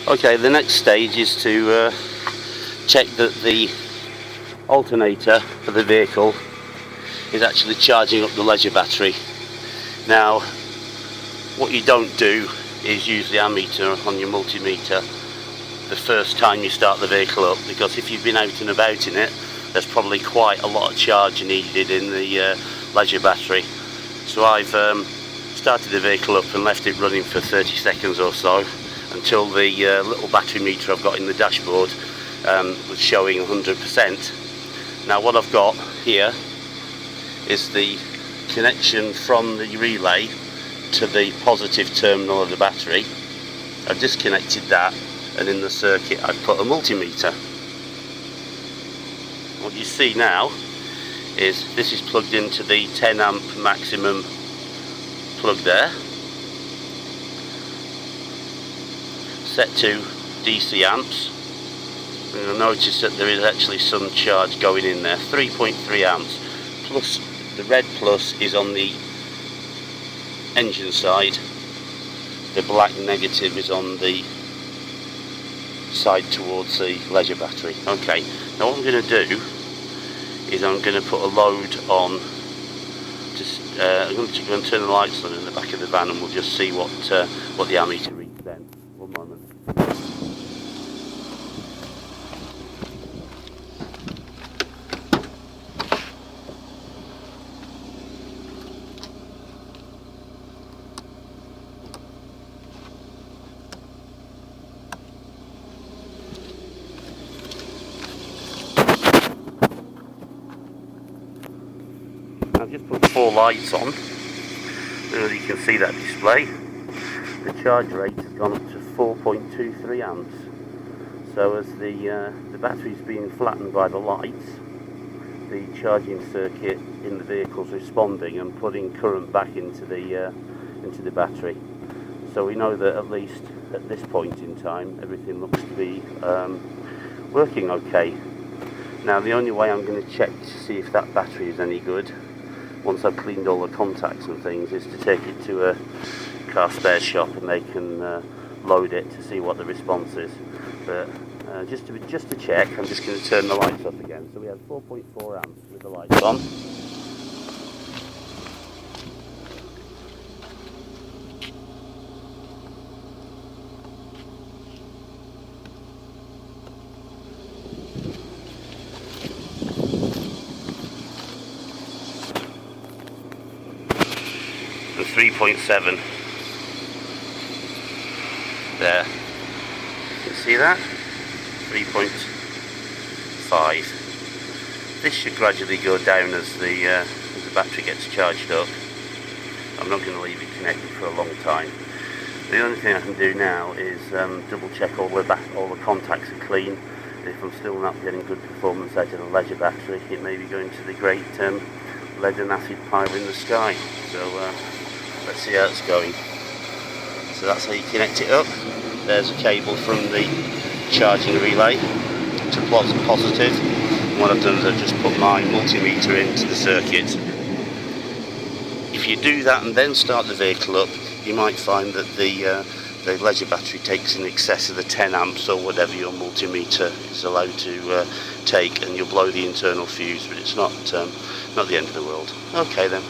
Okay, the next stage is to check that the alternator for the vehicle is actually charging up the leisure battery. Now, what you don't do is use the ammeter on your multimeter the first time you start the vehicle up, because if you've been out and about in it, there's probably quite a lot of charge needed in the leisure battery. So I've started the vehicle up and left it running for 30 seconds or so until the little battery meter I've got in the dashboard was showing 100%. Now what I've got here is the connection from the relay to the positive terminal of the battery. I've disconnected that, and in the circuit I've put a multimeter. What you see now is this is plugged into the 10 amp maximum plug there, set to DC amps, and you'll notice that there is actually some charge going in there, 3.3 amps, plus the red plus is on the engine side, the black negative is on the side towards the leisure battery. Okay, now what I'm going to do is I'm going to put a load on. I'm going to go and turn the lights on in the back of the van, and we'll just see what the ammeter reads then. One moment. I've just put 4 lights on, and as you can see that display, the charge rate has gone up to 4.23 amps. So as the battery is being flattened by the lights, the charging circuit in the vehicle is responding and putting current back into the battery. So we know that at least at this point in time everything looks to be working okay. Now the only way I'm going to check to see if that battery is any good, once I've cleaned all the contacts and things, is to take it to a car spare shop and they can load it to see what the response is. But just to check, I'm just going to turn the lights off again. So we have 4.4 amps with the lights on. And 3.7 there. You can see that? 3.5. This should gradually go down as the battery gets charged up. I'm not going to leave it connected for a long time. The only thing I can do now is double check all the contacts are clean. If I'm still not getting good performance out of the leisure battery, it may be going to the great lead and acid pile in the sky. So let's see how it's going. So that's how you connect it up. There's a cable from the charging relay to positive. And what I've done is I've just put my multimeter into the circuit. If you do that and then start the vehicle up, you might find that the leisure battery takes in excess of the 10 amps or whatever your multimeter is allowed to take, and you'll blow the internal fuse, but it's not the end of the world. Okay then.